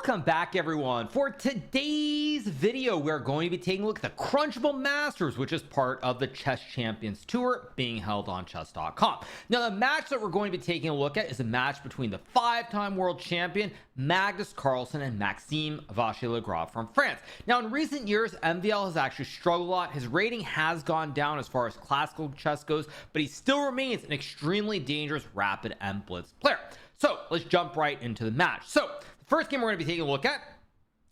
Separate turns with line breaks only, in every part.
Welcome back, everyone. For today's video, we're going to be taking a look at the Crunchable Masters, which is part of the Chess Champions Tour being held on chess.com. Now, the match that we're going to be taking a look at is a match between the 5-time world champion Magnus Carlsen and Maxime Vachier-Lagrave from France. Now, in recent years, MVL has actually struggled a lot. His rating has gone down as far as classical chess goes, but he still remains an extremely dangerous rapid and blitz player. So let's jump right into the match. So the first game we're going to be taking a look at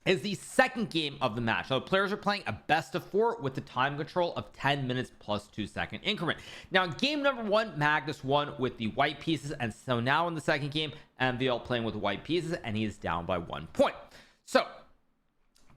is the second game of the match. Now, the players are playing a best of 4 with the time control of 10 minutes plus 2-second increment. Now, in game number 1, Magnus won with the white pieces, and so now in the second game, MVL playing with the white pieces, and he is down by 1 point. So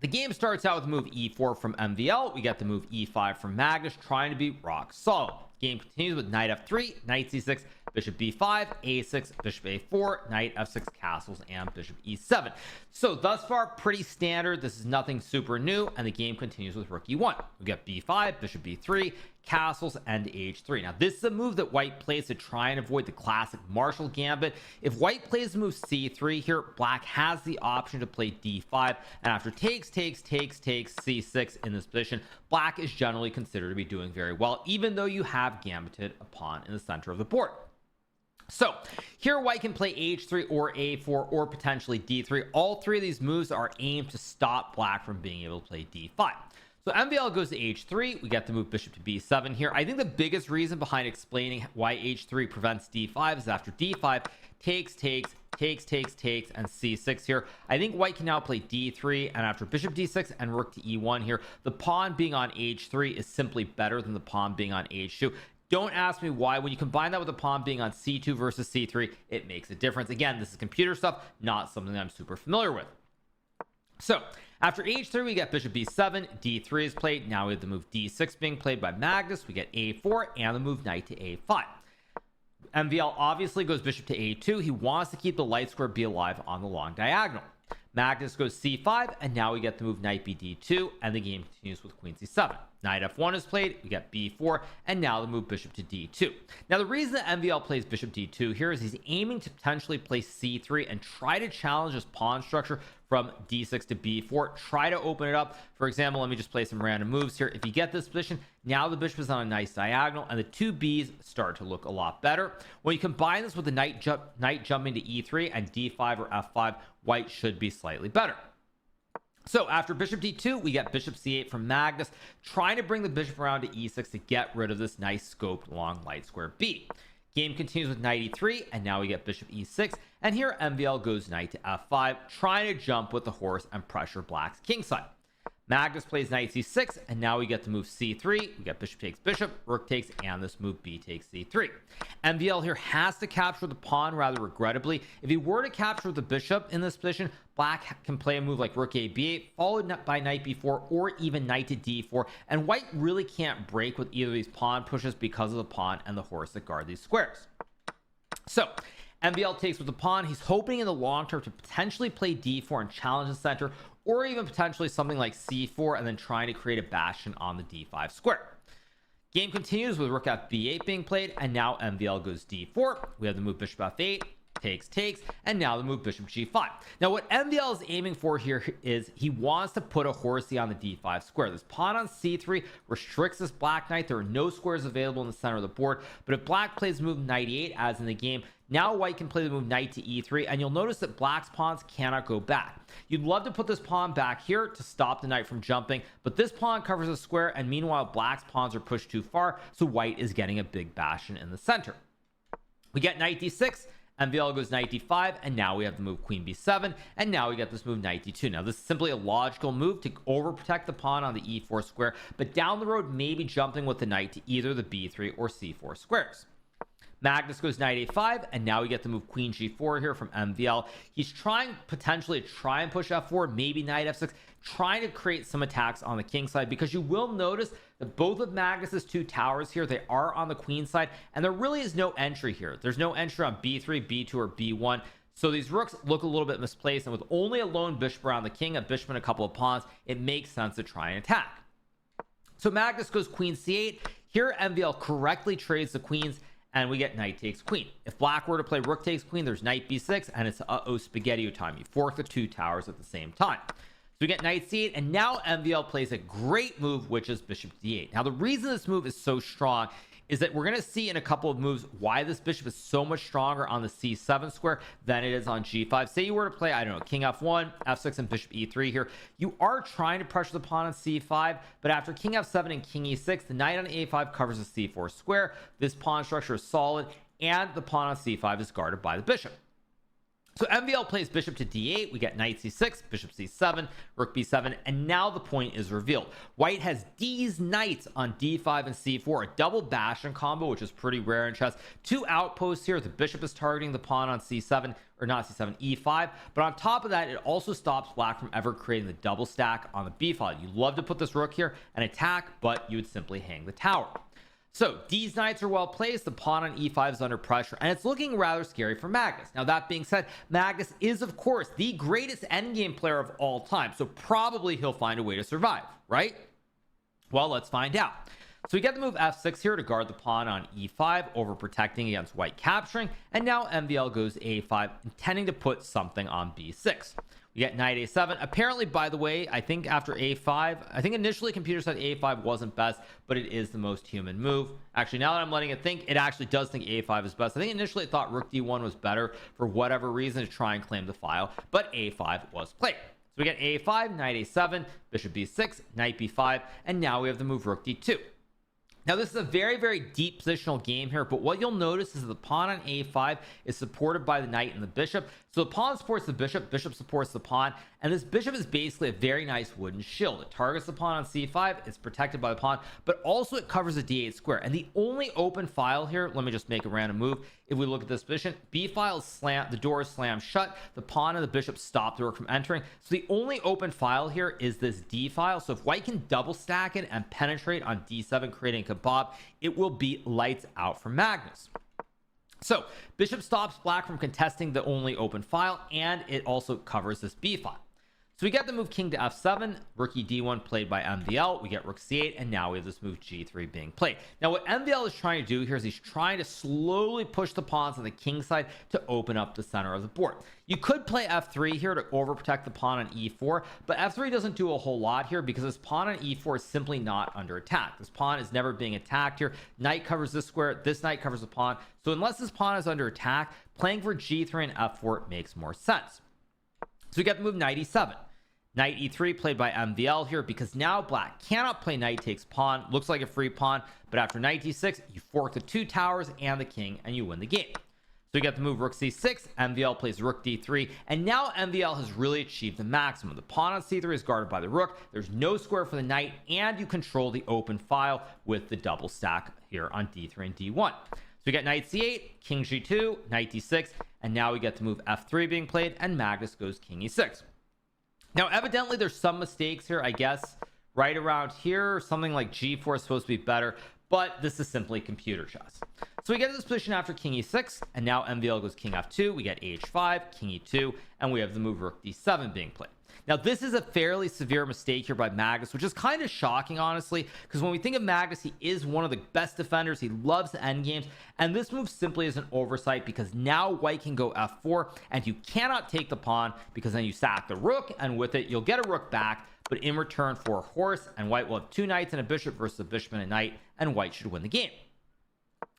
the game starts out with the move e4 from MVL. We get the move e5 from Magnus, trying to be rock solid. Game continues with knight f3, knight c6, bishop b5, a6, bishop a4, knight f6, castles, and bishop e7. So thus far, pretty standard. This is nothing super new, and the game continues with rook e1. We get b5, bishop b3, castles, and h3. Now, this is a move that white plays to try and avoid the classic Marshall gambit. If white plays the move c3 here, black has the option to play d5, and after takes c6 in this position, black is generally considered to be doing very well, even though you have gambited a pawn in the center of the board. So here white can play h3 or a4 or potentially d3. All three of these moves are aimed to stop black from being able to play d5. So MVL goes to h3. We get the move bishop to b7 here. I think the biggest reason behind explaining why h3 prevents d5 is after d5 takes, and c6 here. I think white can now play d3, and after bishop d6 and rook to e1 here, the pawn being on h3 is simply better than the pawn being on h2. Don't ask me why. When you combine that with the pawn being on c2 versus c3, it makes a difference. Again, this is computer stuff, not something that I'm super familiar with. So after h3, we get bishop b7, d3 is played. Now we have the move d6 being played by Magnus. We get a4 and the move knight to a5. MVL obviously goes bishop to a2. He wants to keep the light square b alive on the long diagonal. Magnus goes c5, and now we get the move knight bd2, and the game continues with queen c7. Knight f1 is played, we get b4, and now the move bishop to d2. Now, the reason that MVL plays bishop d2 here is he's aiming to potentially play c3 and try to challenge his pawn structure from d6 to b4, try to open it up. For example, let me just play some random moves here. If you get this position, now the bishop is on a nice diagonal, and the two b's start to look a lot better. When you combine this with the knight jumping to e3 and d5 or f5, white should be slightly better. So after bishop d2, we get bishop c8 from Magnus, trying to bring the bishop around to e6 to get rid of this nice scoped long light square b. Game continues with knight e3, and now we get bishop e6, and here MVL goes knight to f5, trying to jump with the horse and pressure black's kingside. Magnus plays knight c6, and now we get the move c3. We get bishop takes bishop, rook takes, and this move b takes c3. MVL here has to capture the pawn rather regrettably. If he were to capture the bishop in this position, black can play a move like rook a b8, followed by knight b4, or even knight to d4, and white really can't break with either of these pawn pushes because of the pawn and the horse that guard these squares. So MVL takes with the pawn. He's hoping in the long term to potentially play d4 and challenge the center, or even potentially something like c4 and then trying to create a bastion on the d5 square. Game continues with rook f b8 being played, and now MVL goes d4. We have the move bishop f8, takes, and now the move bishop g5. Now, what MVL is aiming for here is he wants to put a horsey on the d5 square. This pawn on c3 restricts this black knight. There are no squares available in the center of the board, but if black plays the move knight e8 as in the game, now white can play the move knight to e3, and you'll notice that black's pawns cannot go back. You'd love to put this pawn back here to stop the knight from jumping, but this pawn covers a square, and meanwhile black's pawns are pushed too far, so white is getting a big bastion in the center. We get knight d6, MVL goes knight d5, and now we have the move queen b7, and now we get this move knight d2. Now, this is simply a logical move to overprotect the pawn on the e4 square, but down the road, maybe jumping with the knight to either the b3 or c4 squares. Magnus goes knight a5, and now we get the move queen g4 here from MVL. He's trying potentially to try and push f4, maybe knight f6, trying to create some attacks on the king side, because you will notice that both of Magnus's two towers here, they are on the queen side, and there really is no entry here. There's no entry on b3, b2, or b1. So these rooks look a little bit misplaced, and with only a lone bishop around the king, a bishop and a couple of pawns, it makes sense to try and attack. So Magnus goes queen c8. Here MVL correctly trades the queens, and we get knight takes queen. If black were to play rook takes queen, there's knight b6, and it's spaghetti time. You fork the two towers at the same time. So we get knight c8, and now MVL plays a great move, which is bishop d8. Now the reason this move is so strong is that we're going to see in a couple of moves why this bishop is so much stronger on the c7 square than it is on g5. Say you were to play, I don't know, king f1, f6, and bishop e3 here. You are trying to pressure the pawn on c5, but after king f7 and king e6, the knight on a5 covers the c4 square. This pawn structure is solid, and the pawn on c5 is guarded by the bishop. So MVL plays bishop to d8. We get knight c6, bishop c7, rook b7, and now the point is revealed. White has these knights on d5 and c4, a double bastion combo, which is pretty rare in chess. Two outposts here. The bishop is targeting the pawn on c7, or not c7, e5. But on top of that, it also stops black from ever creating the double stack on the b file. You love to put this rook here and attack, but you would simply hang the tower. So these knights are well placed. The pawn on e5 is under pressure, and it's looking rather scary for Magnus. Now, that being said, Magnus is, of course, the greatest endgame player of all time, so probably he'll find a way to survive, right? Well, let's find out. So we get the move f6 here to guard the pawn on e5, overprotecting against white capturing, and now MVL goes a5, intending to put something on b6. We get knight a7. Apparently, by the way, I think after a5, I think initially computer said a5 wasn't best, but it is the most human move. Actually, now that I'm letting it think, it actually does think a5 is best. I think initially it thought rook d1 was better for whatever reason to try and claim the file, but a5 was played. So we get a5, knight a7, bishop b6, knight b5, and now we have the move rook d2. Now, this is a very, very deep positional game here, but what you'll notice is that the pawn on a5 is supported by the knight and the bishop. So the pawn supports the bishop, bishop supports the pawn, and this bishop is basically a very nice wooden shield. It targets the pawn on c5, it's protected by the pawn, but also it covers the d8 square. And the only open file here, let me just make a random move. If we look at this position, b file is slammed, the door is slammed shut, the pawn and the bishop stop the rook from entering. So the only open file here is this d file. So if white can double stack it and penetrate on d7, creating a kebab, it will be lights out for Magnus. So bishop stops black from contesting the only open file, and it also covers this b file. So we get the move king to f7, rook d1 played by MVL. We get rook c8, and now we have this move g3 being played. Now what MVL is trying to do here is he's trying to slowly push the pawns on the king side to open up the center of the board. You could play f3 here to overprotect the pawn on e4, but f3 doesn't do a whole lot here because this pawn on e4 is simply not under attack. This pawn is never being attacked here. Knight covers this square, this knight covers the pawn. So unless this pawn is under attack, playing for g3 and f4 makes more sense. So we get the move knight e7. Knight e3 played by MVL here because now black cannot play knight takes pawn. Looks like a free pawn, but after knight d6, you fork the two towers and the king, and you win the game. So we get the move rook c6, MVL plays rook d3, and now MVL has really achieved the maximum. The pawn on c3 is guarded by the rook, there's no square for the knight, and you control the open file with the double stack here on d3 and d1. So we get knight c8, king g2, knight d6, and now we get the move f3 being played, and Magnus goes king e6. Now, evidently, there's some mistakes here, I guess, right around here. Something like g4 is supposed to be better, but this is simply computer chess. So we get to this position after king e6, and now MVL goes king f2. We get h5, king e2, and we have the move rook d7 being played. Now, this is a fairly severe mistake here by Magnus, which is kind of shocking, honestly, because when we think of Magnus, he is one of the best defenders. He loves the endgames, and this move simply is an oversight because now white can go f4, and you cannot take the pawn because then you sack the rook, and with it, you'll get a rook back, but in return for a horse, and white will have two knights and a bishop versus a bishop and a knight, and white should win the game.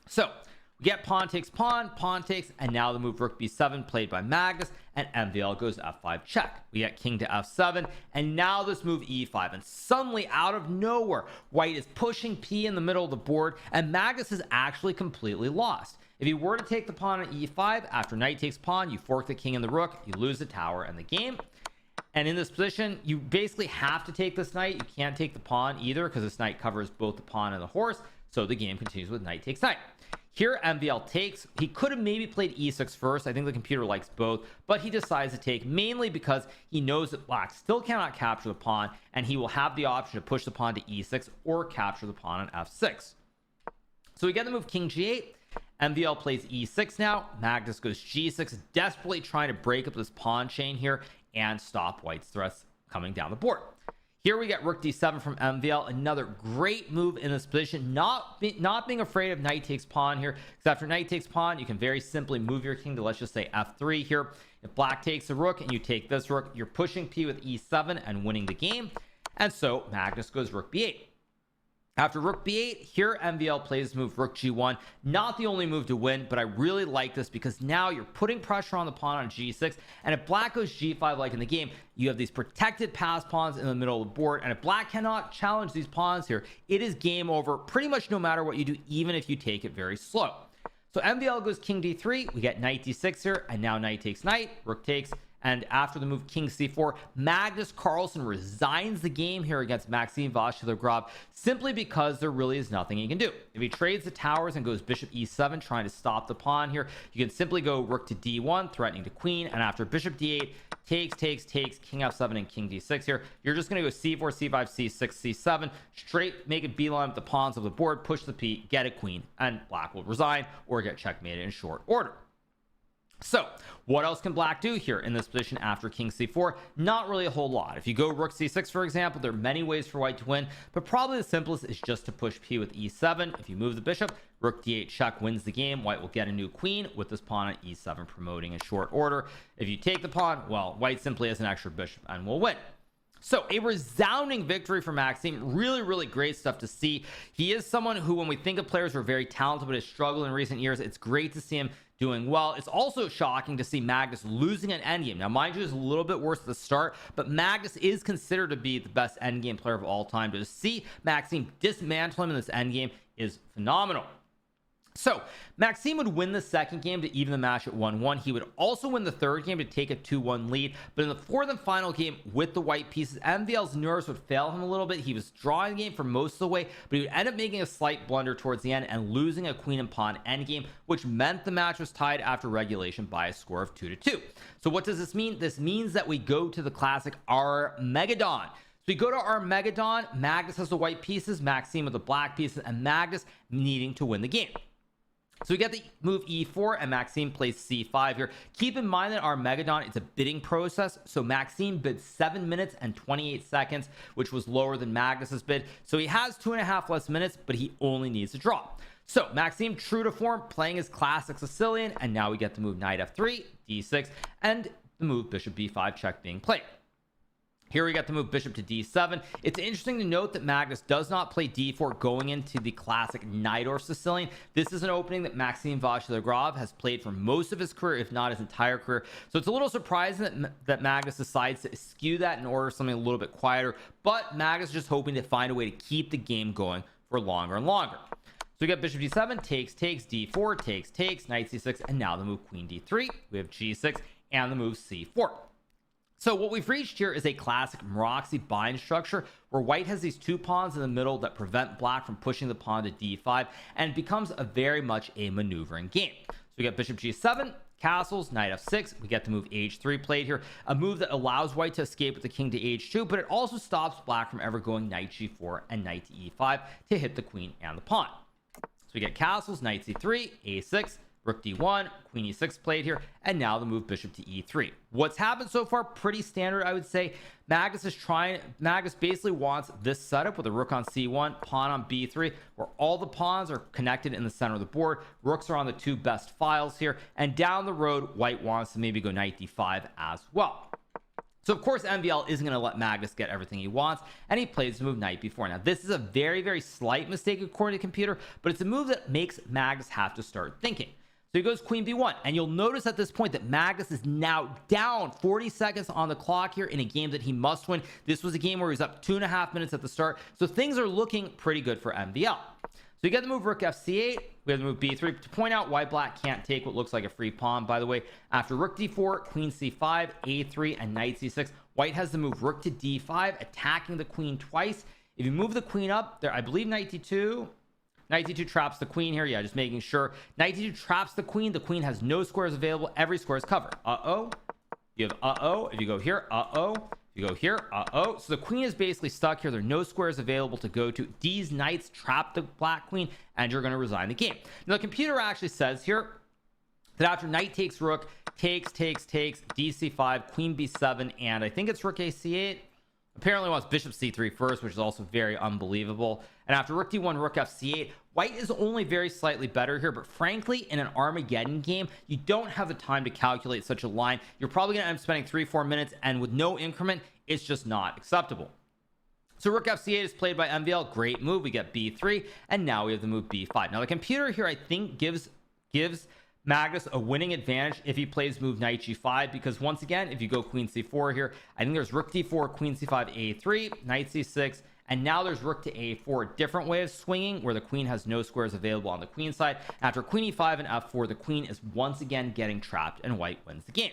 So we get pawn takes, and now the move rook b7 played by Magnus, and MVL goes f5 check. We get king to f7, and now this move e5, and suddenly out of nowhere, white is pushing p in the middle of the board, and Magnus is actually completely lost. If you were to take the pawn on e5, after knight takes pawn, you fork the king and the rook, you lose the tower and the game. And in this position, you basically have to take this knight. You can't take the pawn either because this knight covers both the pawn and the horse, so the game continues with knight takes knight. Here, MVL takes. He could have maybe played e6 first. I think the computer likes both, but he decides to take mainly because he knows that black still cannot capture the pawn, and he will have the option to push the pawn to e6 or capture the pawn on f6. So we get the move king g8. MVL plays e6 now. Magnus goes g6, desperately trying to break up this pawn chain here and stop white's threats coming down the board. Here we get rook d7 from MVL, another great move in this position, not being afraid of knight takes pawn here, because after knight takes pawn, you can very simply move your king to, let's just say, f3 here. If black takes a rook and you take this rook, you're pushing p with e7 and winning the game. And so Magnus goes rook b8. After rook b8, here MVL plays move rook g1. Not the only move to win, but I really like this because now you're putting pressure on the pawn on g6. And if black goes g5 like in the game, you have these protected pass pawns in the middle of the board. And if black cannot challenge these pawns here, it is game over pretty much no matter what you do, even if you take it very slow. So MVL goes king d3. We get knight d6 here, and now knight takes knight, rook takes. And after the move king c4, Magnus Carlsen resigns the game here against Maxime Vachier-Lagrave simply because there really is nothing he can do. If he trades the towers and goes bishop e7 trying to stop the pawn here, you can simply go rook to d1 threatening to queen, and after bishop d8 takes king f7 and king d6 here, you're just going to go c4 c5 c6 c7 straight, make it beeline with the pawns of the board, push the p, get a queen, and black will resign or get checkmated in short order. So what else can black do here in this position after king c4? Not really a whole lot. If you go rook c6, for example, there are many ways for white to win, but probably the simplest is just to push p with e7. If you move the bishop, rook d8 check wins the game. White will get a new queen with this pawn at e7 promoting in short order. If you take the pawn, well, white simply has an extra bishop and will win. So a resounding victory for Maxime. Really great stuff to see. He is someone who, when we think of players who are very talented but has struggled in recent years, it's great to see him doing well. It's also shocking to see Magnus losing an endgame. Now, mind you, it's a little bit worse at the start, but Magnus is considered to be the best endgame player of all time. To see Maxime dismantle him in this endgame is phenomenal. So Maxime would win the second game to even the match at 1-1. He would also win the third game to take a 2-1 lead. But in the fourth and final game with the white pieces, MVL's nerves would fail him a little bit. He was drawing the game for most of the way, but he would end up making a slight blunder towards the end and losing a queen and pawn endgame, which meant the match was tied after regulation by a score of 2-2. So what does this mean? This means that we go to the classic Armageddon. So we go to Armageddon. Magnus has the white pieces, Maxime with the black pieces, and Magnus needing to win the game. So we get the move e4 and Maxime plays c5 here. Keep in mind that Armageddon, it's a bidding process. So Maxime bid 7 minutes and 28 seconds, which was lower than Magnus's bid. So he has 2.5 less minutes, but he only needs to draw. So Maxime, true to form, playing his classic Sicilian, and now we get the move knight f3, d6, and the move bishop b5 check being played. Here we got the move bishop to d7. It's interesting to note that Magnus does not play d4 going into the classic Najdorf Sicilian. This is an opening that Maxime Vachier-Lagrave has played for most of his career, if not his entire career. So it's a little surprising that Magnus decides to skew that and order something a little bit quieter, but Magnus is just hoping to find a way to keep the game going for longer and longer. So we got bishop d7, takes, d4, takes, knight c6, and now the move queen d3. We have g6 and the move c4. So what we've reached here is a classic Maroczy bind structure where white has these two pawns in the middle that prevent black from pushing the pawn to d5, and it becomes a very much a maneuvering game. So we got bishop g7, castles, knight f6. We get the move h3 played here, a move that allows white to escape with the king to h2, but it also stops black from ever going knight g4 and knight to e5 to hit the queen and the pawn. So we get castles, knight c3, a6, rook d1, queen e6 played here, and now the move bishop to e3. What's happened so far, pretty standard, I would say. Magnus basically wants this setup with a rook on c1, pawn on b3, where all the pawns are connected in the center of the board. Rooks are on the two best files here, and down the road, white wants to maybe go knight d5 as well. So of course MVL isn't going to let Magnus get everything he wants, and he plays the move knight b4. Now this is a very slight mistake according to the computer, but it's a move that makes Magnus have to start thinking. So he goes queen b1, and you'll notice at this point that Magnus is now down 40 seconds on the clock here in a game that he must win. This was a game where he was up 2.5 minutes at the start, so things are looking pretty good for MVL. So you get the move rook f c8, we have the move b3. To point out why black can't take what looks like a free pawn, by the way, after rook d4, queen c5, a3, and knight c6, white has the move rook to d5, attacking the queen twice. If you move the queen up there, I believe knight d2... Knight d2 traps the queen here. Yeah, just making sure. Knight d2 traps the queen. The queen has no squares available. Every square is covered. You have if you go here, if you go here, so the queen is basically stuck here. There are no squares available to go to. These knights trap the black queen, and you're going to resign the game. Now the computer actually says here that after knight takes rook, takes, dc5, queen b7, and I think it's rook a c8. Apparently wants bishop c3 first, which is also very unbelievable. And after rook d1, rook f c8, white is only very slightly better here, but frankly, in an Armageddon game, you don't have the time to calculate such a line. You're probably going to end up spending 3-4 minutes, and with no increment, it's just not acceptable. So rook f c8 is played by MVL. Great move. We get b3, and now we have the move b5. Now the computer here, I think, gives Magnus a winning advantage if he plays move knight g5, because once again, if you go queen c4 here, I think there's rook d4, queen c5, a3, knight c6, and now there's rook to a4, different way of swinging where the queen has no squares available on the queen side. After queen e5 and f4, the queen is once again getting trapped, and white wins the game.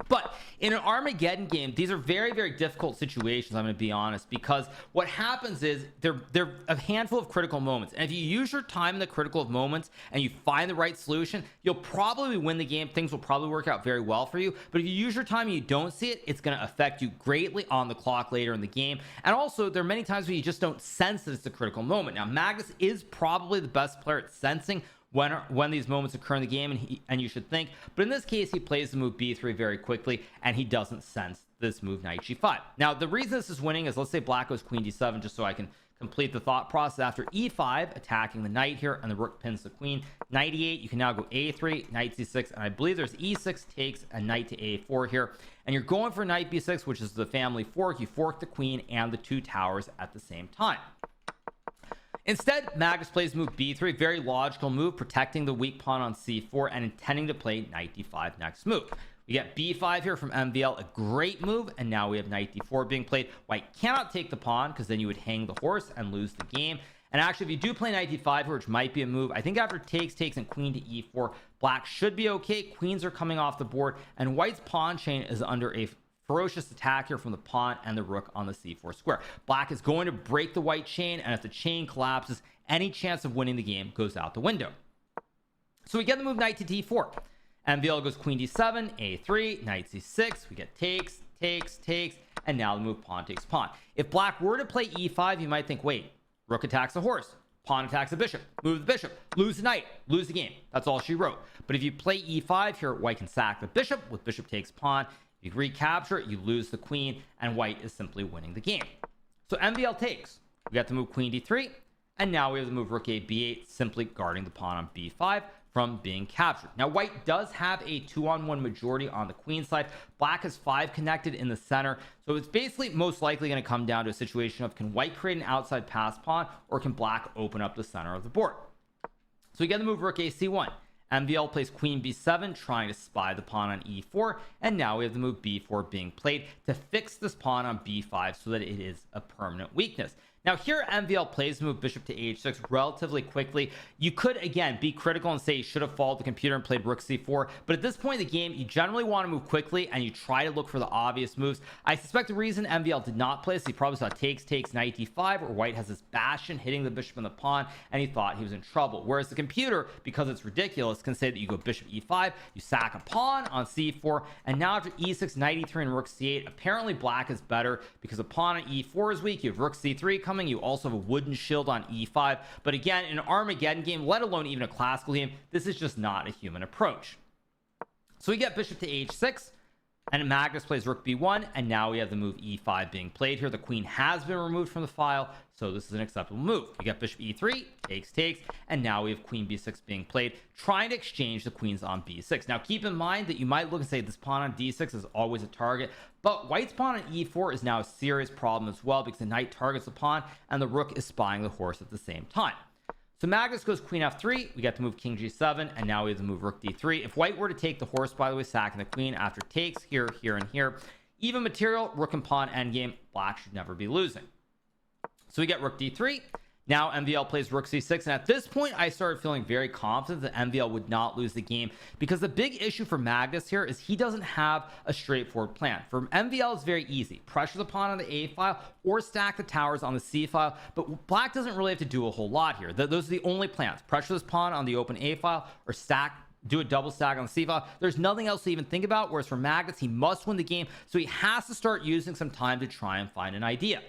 But in an Armageddon game, these are very, very difficult situations, I'm going to be honest, because what happens is they're a handful of critical moments. And if you use your time in the critical moments and you find the right solution, you'll probably win the game. Things will probably work out very well for you. But if you use your time and you don't see it, it's going to affect you greatly on the clock later in the game. And also, there are many times where you just don't sense that it's a critical moment. Now, Magnus is probably the best player at sensing when these moments occur in the game, and you should think, but in this case he plays the move b3 very quickly, and he doesn't sense this move knight g5. Now the reason this is winning is, let's say black goes queen d7, just so I can complete the thought process. After e5, attacking the knight here, and the rook pins the queen. Knight e8, you can now go a3, knight c6, and I believe there's e6 takes and knight to a4 here, and you're going for knight b6, which is the family fork. You fork the queen and the two towers at the same time. Instead, Magnus plays move b3, very logical move, protecting the weak pawn on c4 and intending to play knight d5 next move. We get b5 here from MVL, a great move, and now we have knight d4 being played. White cannot take the pawn because then you would hang the horse and lose the game. And actually, if you do play knight d5 here, which might be a move, I think after takes, and queen to e4, black should be okay. Queens are coming off the board, and white's pawn chain is under a ferocious attack here from the pawn and the rook on the c4 square. Black is going to break the white chain, and if the chain collapses, any chance of winning the game goes out the window. So we get the move knight to d4. MVL goes queen d7, a3, knight c6. We get takes, and now the move pawn takes pawn. If black were to play e5, you might think, wait, rook attacks the horse, pawn attacks the bishop, move the bishop, lose the knight, lose the game. That's all she wrote. But if you play e5 here, white can sack the bishop with bishop takes pawn. You recapture it, you lose the queen, and white is simply winning the game. So MVL takes. We got to move queen d3, and now we have the move rook a b8, simply guarding the pawn on b5 from being captured. Now white does have a 2-on-1 majority on the queen side. Black has 5 connected in the center, so it's basically most likely going to come down to a situation of, can white create an outside pass pawn, or can black open up the center of the board? So we get the move rook a c1. MVL plays queen b7, trying to spy the pawn on e4, and now we have the move b4 being played to fix this pawn on b5 so that it is a permanent weakness. Now here MVL plays the move bishop to h6 relatively quickly. You could again be critical and say you should have followed the computer and played rook c4, but at this point in the game you generally want to move quickly and you try to look for the obvious moves. I suspect the reason MVL did not play this, he probably saw takes, knight d5, where white has this bastion hitting the bishop and the pawn, and he thought he was in trouble. Whereas the computer, because it's ridiculous, can say that you go bishop e5, you sack a pawn on c4, and now after e6, knight e3, and rook c8, apparently black is better because the pawn on e4 is weak. You have rook c3 coming. You also have a wooden shield on e5, but again, in an Armageddon game, let alone even a classical game, this is just not a human approach. So we get bishop to h6, and Magnus plays rook b1, and now we have the move e5 being played here. The queen has been removed from the file, so this is an acceptable move. We get bishop e3, takes, and now we have queen b6 being played, trying to exchange the queens on b6. Now keep in mind that you might look and say this pawn on d6 is always a target, but white's pawn on e4 is now a serious problem as well, because the knight targets the pawn and the rook is spying the horse at the same time. So Magnus goes queen f3, we get to move king g7, and now we have to move rook d3. If white were to take the horse, by the way, sacking the queen after takes here, and here, even material, rook and pawn endgame, black should never be losing. So we get rook d3. Now MVL plays rook c6, and at this point I started feeling very confident that MVL would not lose the game, because the big issue for Magnus here is he doesn't have a straightforward plan. For MVL, it's very easy: pressure the pawn on the a file or stack the towers on the c file. But black doesn't really have to do a whole lot here. Those are the only plans: pressure this pawn on the open a file or do a double stack on the c file. There's nothing else to even think about. Whereas for Magnus, he must win the game, so he has to start using some time to try and find an idea.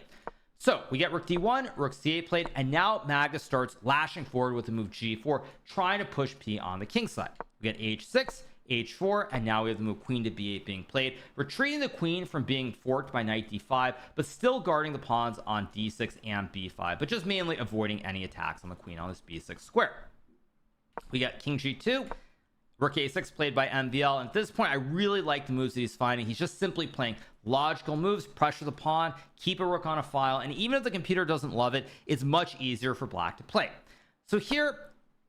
So we get rook d1, rook c8 played, and now Magnus starts lashing forward with the move g4, trying to push p on the king side. We get h6, h4, and now we have the move queen to b8 being played, retreating the queen from being forked by knight d5, but still guarding the pawns on d6 and b5, but just mainly avoiding any attacks on the queen on this b6 square. We got king g2, rook a6 played by MVL, and at this point I really like the moves that he's finding. He's just simply playing logical moves, pressure the pawn, keep a rook on a file, and even if the computer doesn't love it, it's much easier for black to play. So here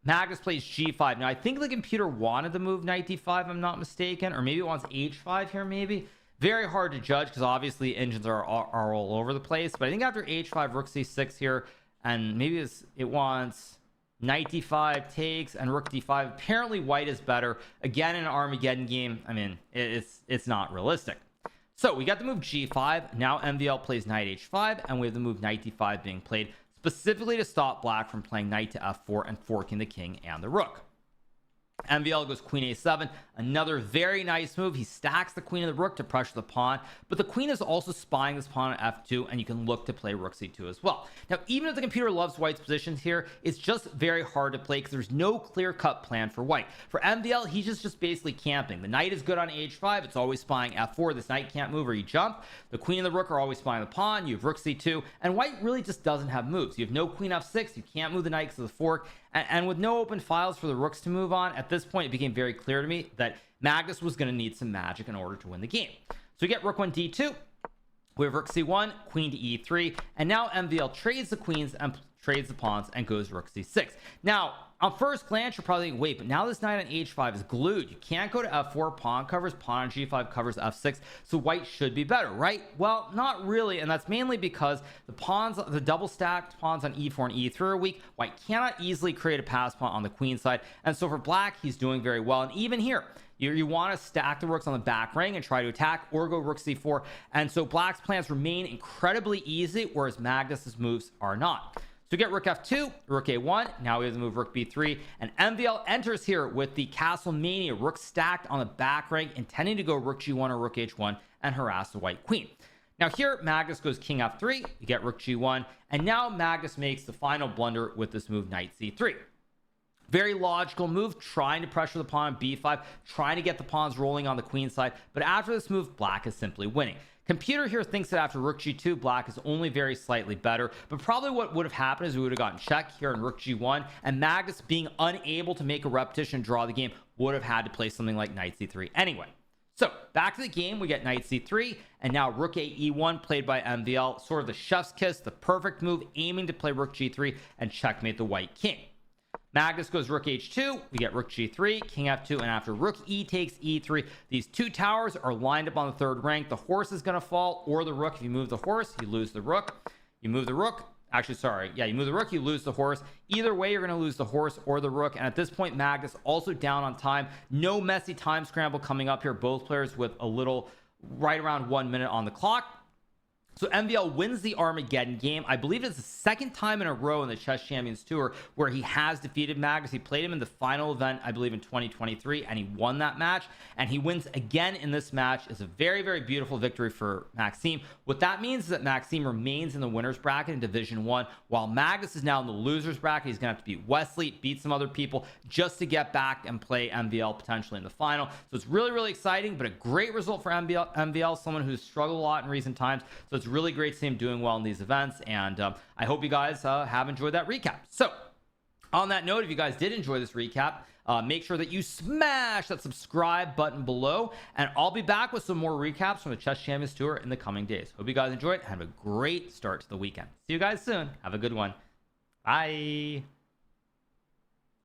Magnus plays g5. Now I think the computer wanted the move knight d5, I'm not mistaken, or maybe it wants h5 here. Maybe very hard to judge because obviously engines are all over the place, but I think after h5 rook c6 here, and maybe it wants knight d5 takes and rook d5. Apparently white is better. Again, in an Armageddon game, I mean, it's not realistic. So we got the move g5. Now MVL plays knight h5, and we have the move knight d5 being played specifically to stop black from playing knight to f4 and forking the king and the rook. MVL goes queen a7, another very nice move. He stacks the queen and the rook to pressure the pawn, but the queen is also spying this pawn at f2, and you can look to play rook c2 as well. Now even if the computer loves white's positions here, it's just very hard to play because there's no clear-cut plan for white. For MVL, he's just basically camping. The knight is good on h5, it's always spying f4, this knight can't move or you jump. The queen and the rook are always spying the pawn, you have rook c2, and white really just doesn't have moves. You have no queen f6, you can't move the knight because of the fork, and with no open files for the rooks to move on, at this point it became very clear to me that Magnus was going to need some magic in order to win the game. So we get rook 1 d2, we have rook c1, queen to e3, and now MVL trades the queens and trades the pawns and goes rook c6. Now on first glance you're probably thinking, wait, but now this knight on h5 is glued, you can't go to f4, pawn covers, pawn on g5 covers f6, so white should be better, right? Well, not really, and that's mainly because the pawns, the double stacked pawns on e4 and e3 are weak. White cannot easily create a pass pawn on the queen side, and so for black he's doing very well. And even here you want to stack the rooks on the back rank and try to attack, or go rook c4, and so black's plans remain incredibly easy, whereas Magnus's moves are not. So we get rook f2, rook a1, now we have the move rook b3, and MVL enters here with the castle mania, rook stacked on the back rank, intending to go rook g1 or rook h1 and harass the white queen. Now here Magnus goes king f3, you get rook g1, and now Magnus makes the final blunder with this move knight c3. Very logical move, trying to pressure the pawn on b5, trying to get the pawns rolling on the queen side, but after this move black is simply winning. Computer here thinks that after rook g2 black is only very slightly better, but probably what would have happened is we would have gotten check here in rook g1, and Magnus, being unable to make a repetition draw the game, would have had to play something like knight c3 anyway. So back to the game, we get knight c3, and now rook a e1 played by MVL, sort of the chef's kiss, the perfect move, aiming to play rook g3 and checkmate the white king. Magnus goes rook h2, we get rook g3, king f2, and after rook e takes e3, these two towers are lined up on the third rank. The horse is going to fall, or the rook. If you move the horse, you lose the rook. You move the rook, actually sorry, yeah, you move the rook, you lose the horse. Either way you're going to lose the horse or the rook, and at this point Magnus also down on time. No messy time scramble coming up here, both players with a little right around 1 minute on the clock. So MVL wins the Armageddon game. I believe it's the second time in a row in the Chess Champions Tour where he has defeated Magnus. He played him in the final event, I believe in 2023, and he won that match. And he wins again in this match. It's a very, very beautiful victory for Maxime. What that means is that Maxime remains in the winner's bracket in Division 1, while Magnus is now in the loser's bracket. He's going to have to beat Wesley, beat some other people just to get back and play MVL potentially in the final. So it's really, really exciting, but a great result for MVL, someone who's struggled a lot in recent times. So it's really great to see him doing well in these events, and I hope you guys have enjoyed that recap. So on that note, if you guys did enjoy this recap, make sure that you smash that subscribe button below, and I'll be back with some more recaps from the Chess Champions Tour in the coming days. Hope you guys enjoyed. Have a great start to the weekend. See you guys soon. Have a good one. Bye.